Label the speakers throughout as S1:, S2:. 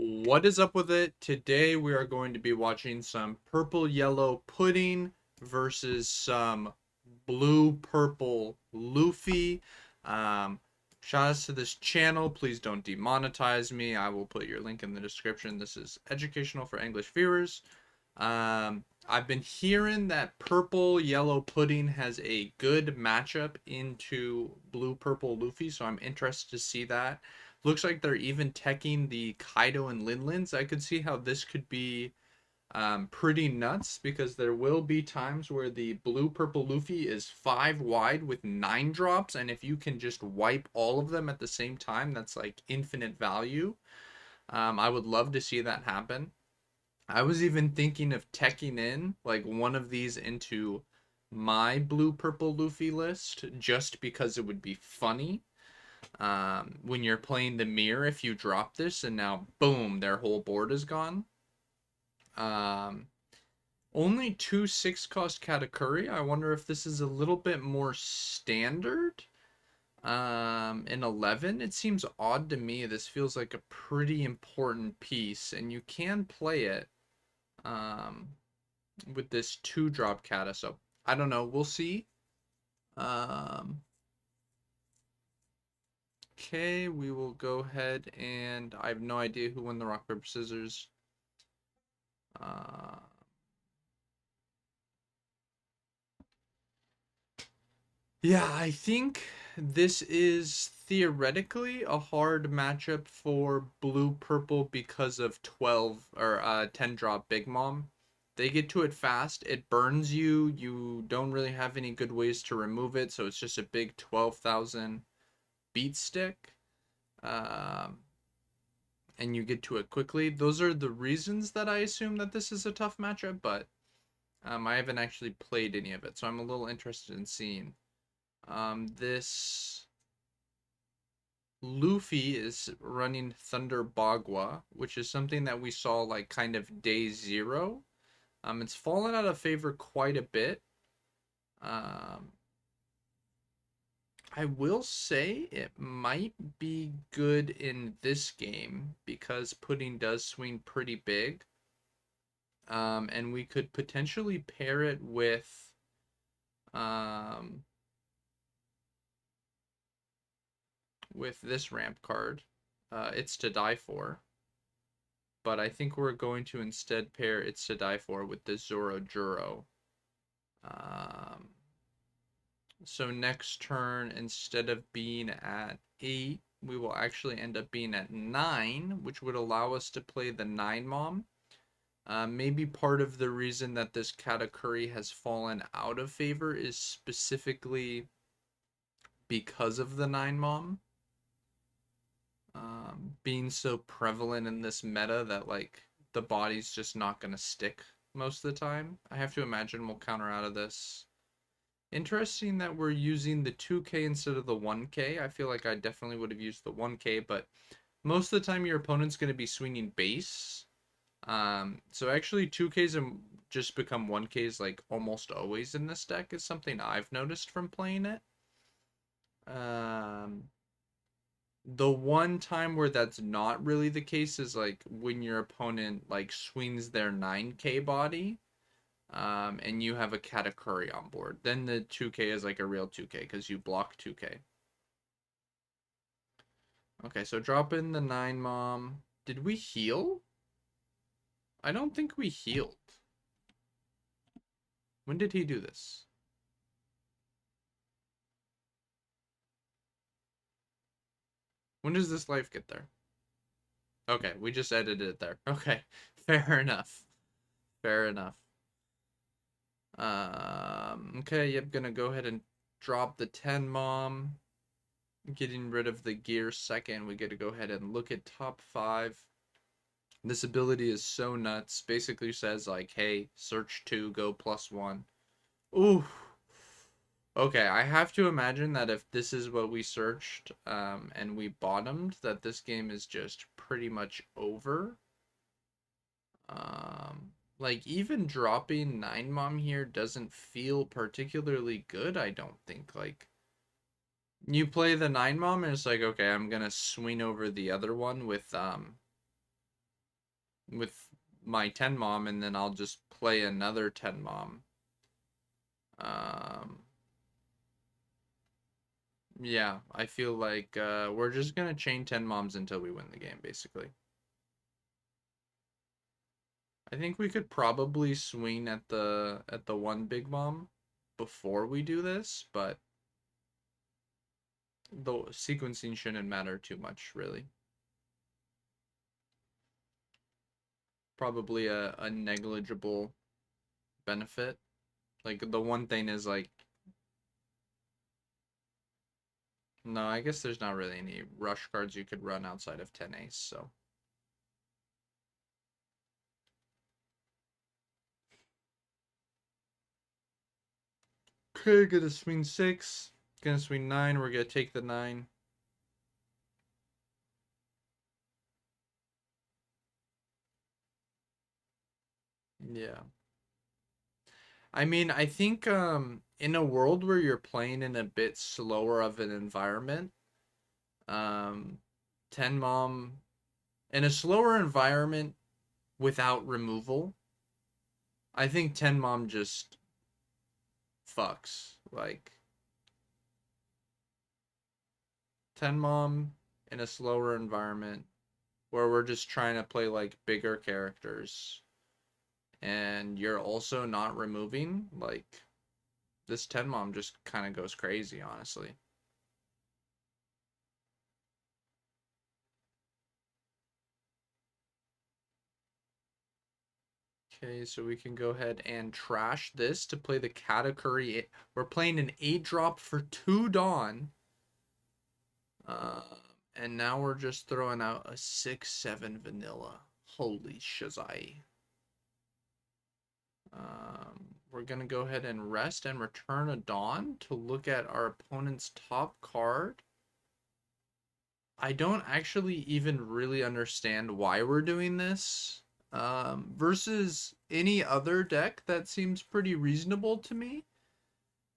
S1: What is up with it? Today we are going to be watching some purple yellow pudding versus some blue purple Luffy. Um, Shout outs to this channel. Please don't demonetize me. I will put your link in the description. This is educational for English viewers. I've been hearing that purple yellow pudding has a good matchup into blue purple Luffy, so I'm interested to see that. Looks like they're even teching the Kaido and Linlins. I could see how this could be pretty nuts because there will be times where the blue purple Luffy is 5 wide with 9 drops, and if you can just wipe all of them at the same time, that's like infinite value. I would love to see that happen. I was even thinking of teching in like one of these into my blue purple Luffy list just because it would be funny. When you're playing the mirror, if you drop this and now boom, their whole board is gone. Um, Only two 6 cost Katakuri. I wonder if this is a little bit more standard. In 11, it seems odd to me. This feels like a pretty important piece, and you can play it. Um, with this 2 drop kata. So I don't know. We'll see. Um, okay, we will go ahead and I have no idea who won the rock paper scissors. Uh, yeah, I think this is theoretically a hard matchup for blue purple because of 12 or 10 drop Big Mom. They get to it fast, it burns you. You don't really have any good ways to remove it, so it's just a big 12,000 beat stick. Um, and you get to it quickly. Those are the reasons that I assume that this is a tough matchup, but I haven't actually played any of it, so I'm a little interested in seeing. This Luffy is running Thunder Bagua, which is something that we saw like kind of day zero. It's fallen out of favor quite a bit. Um, I will say it might be good in this game because pudding does swing pretty big. And we could potentially pair it um, with this ramp card. It's to die for, but I think we're going to instead pair It's to die for with the Zoro Juro. Um, so next turn, instead of being at 8, we will actually end up being at 9, which would allow us to play the 9 Mom. Maybe part of the reason that this Katakuri has fallen out of favor is specifically because of the 9 Mom being so prevalent in this meta that like the body's just not going to stick most of the time. I have to imagine we'll counter out of this. Interesting that we're using the 2K instead of the 1K. I feel like I definitely would have used the 1K, but most of the time your opponent's going to be swinging base. So actually 2Ks and just become 1Ks like almost always in this deck is something I've noticed from playing it. Um, the one time where that's not really the case is like when your opponent like swings their 9K body, and you have a Katakuri on board. Then the 2K is like a real 2K because you block 2K. Okay, so drop in the 9 Mom. Did we heal? I don't think we healed. When did he do this? When does this life get there? Okay, we just edited it there. Okay, fair enough. Fair enough. Okay, yep, gonna go ahead and drop the 10 Mom. Getting rid of the gear second. We get to go ahead and look at top 5. This ability is so nuts. Basically says like, hey, search 2, go +1. Ooh. Okay, I have to imagine that if this is what we searched, and we bottomed, that this game is just pretty much over. Like even dropping 9 Mom here doesn't feel particularly good, I don't think. Like you play the 9 Mom and it's like, okay, I'm gonna swing over the other one with with my 10 mom, and then I'll just play another 10 mom. Um, yeah, I feel like we're just gonna chain 10 moms until we win the game, basically. I think we could probably swing at the one big mom before we do this, but the sequencing shouldn't matter too much, really. Probably a negligible benefit. Like the one thing is like, no, I guess there's not really any rush cards you could run outside of 10 ace, so. Okay, gonna swing 6. Gonna swing 9. We're gonna take the 9. Yeah. I mean, I think in a world where you're playing in a bit slower of an environment, um 10 mom in a slower environment without removal, I think 10 mom just fucks. Like 10 mom in a slower environment where we're just trying to play like bigger characters and you're also not removing, like this 10 mom just kind of goes crazy, honestly. Okay, so we can go ahead and trash this to play the Katakuri. We're playing an 8 drop for 2 Dawn. Uh, and now we're just throwing out a 6/7 vanilla. Holy shazai. We're going to go ahead and rest and return a Dawn to look at our opponent's top card. I don't actually even really understand why we're doing this. Versus any other deck, that seems pretty reasonable to me.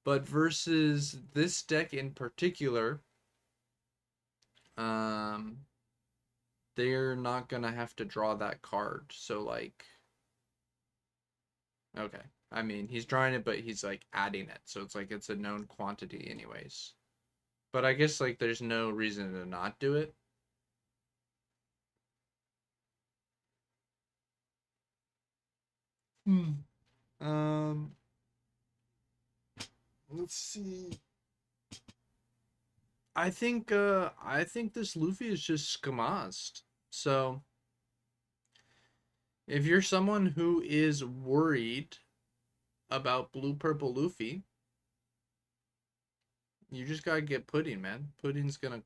S1: But versus this deck in particular, um, they're not gonna have to draw that card. So like, okay. I mean, he's drawing it, but he's like adding it. So it's like it's a known quantity anyways. But I guess like there's no reason to not do it. Hmm. Um, let's see. I think this Luffy is just skamazed. So if you're someone who is worried about blue purple Luffy, you just gotta get pudding, man. Pudding's gonna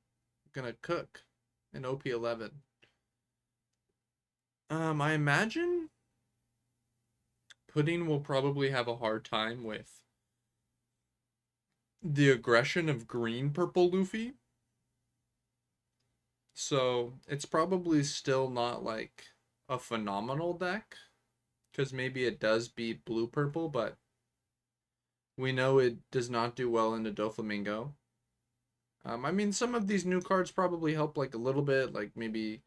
S1: cook in OP11. I imagine pudding will probably have a hard time with the aggression of green purple Luffy. So it's probably still not like a phenomenal deck. Because maybe it does beat blue purple, but we know it does not do well into Doflamingo. I mean, some of these new cards probably help like a little bit, like maybe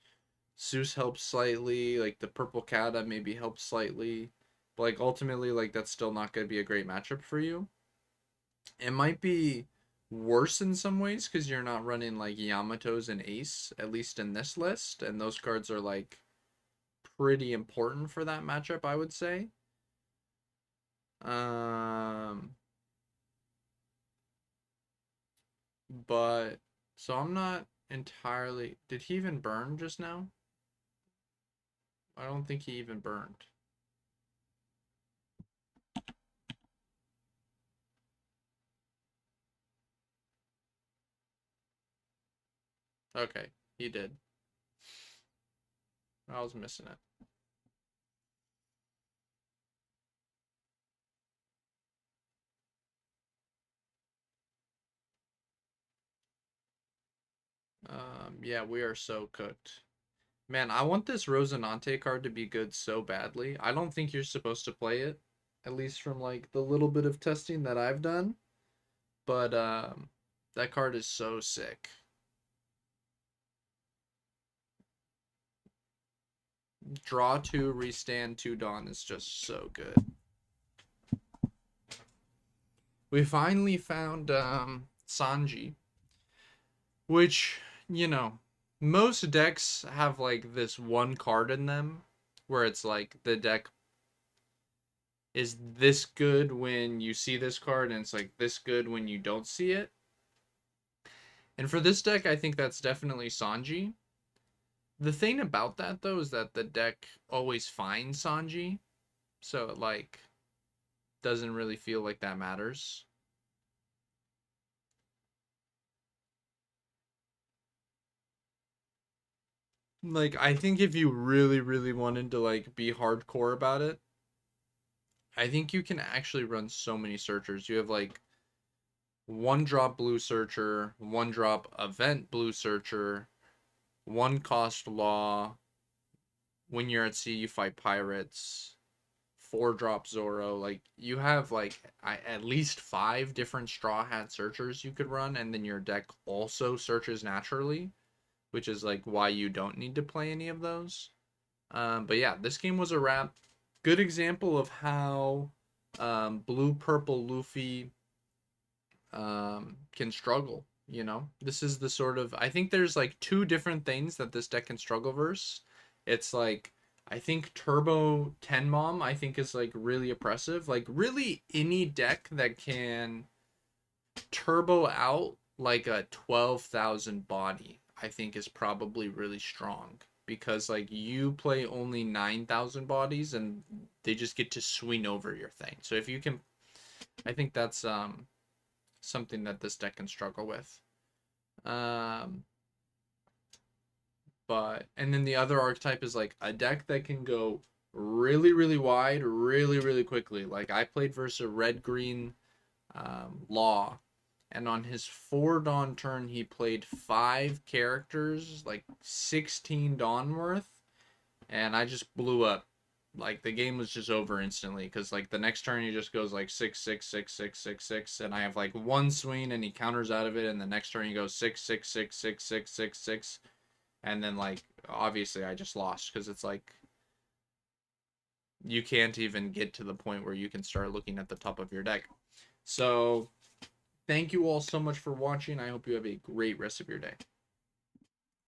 S1: Zeus helps slightly, like the purple Kata maybe helps slightly, but like ultimately, like that's still not going to be a great matchup for you. It might be worse in some ways because you're not running like Yamato's and Ace, at least in this list, and those cards are like pretty important for that matchup, I would say. Um, but so I'm not entirely. Did he even burn just now? I don't think he even burned. Okay, he did. I was missing it. Yeah, we are so cooked. Man, I want this Rosinante card to be good so badly. I don't think you're supposed to play it, at least from like the little bit of testing that I've done. But that card is so sick. Draw 2, restand 2 Dawn is just so good. We finally found Sanji, which, you know, most decks have like this one card in them where it's like the deck is this good when you see this card and it's like this good when you don't see it. And for this deck, I think that's definitely Sanji. The thing about that though is that the deck always finds Sanji, so it like doesn't really feel like that matters. Like I think if you really wanted to like be hardcore about it, I think you can actually run so many searchers. You have like one drop blue searcher, one drop event blue searcher, one cost law. When you're at sea, you fight pirates. Four drop Zoro. Like you have like at least five different straw hat searchers you could run, and then your deck also searches naturally, which is like why you don't need to play any of those. But yeah, this game was a wrap. Good example of how blue purple Luffy can struggle. You know, this is the sort of I think there's like two different things that this deck can struggle versus. It's like I think Turbo Tenmom I think is like really oppressive. Like really any deck that can turbo out like a 12,000 body I think is probably really strong because like you play only 9,000 bodies and they just get to swing over your thing. So if you can I think that's something that this deck can struggle with. Um, but and then the other archetype is like a deck that can go really wide, really quickly. Like I played versus a red green Law, and on his 4 Dawn turn he played 5 characters, like 16 Dawn worth, and I just blew up. Like the game was just over instantly because like the next turn he just goes like 6 6 6 6 6 6 6, and I have like one swing and he counters out of it, and the next turn he goes 6 6 6 6 6 6 6, and then like obviously I just lost because it's like you can't even get to the point where you can start looking at the top of your deck. So thank you all so much for watching. I hope you have a great rest of your day.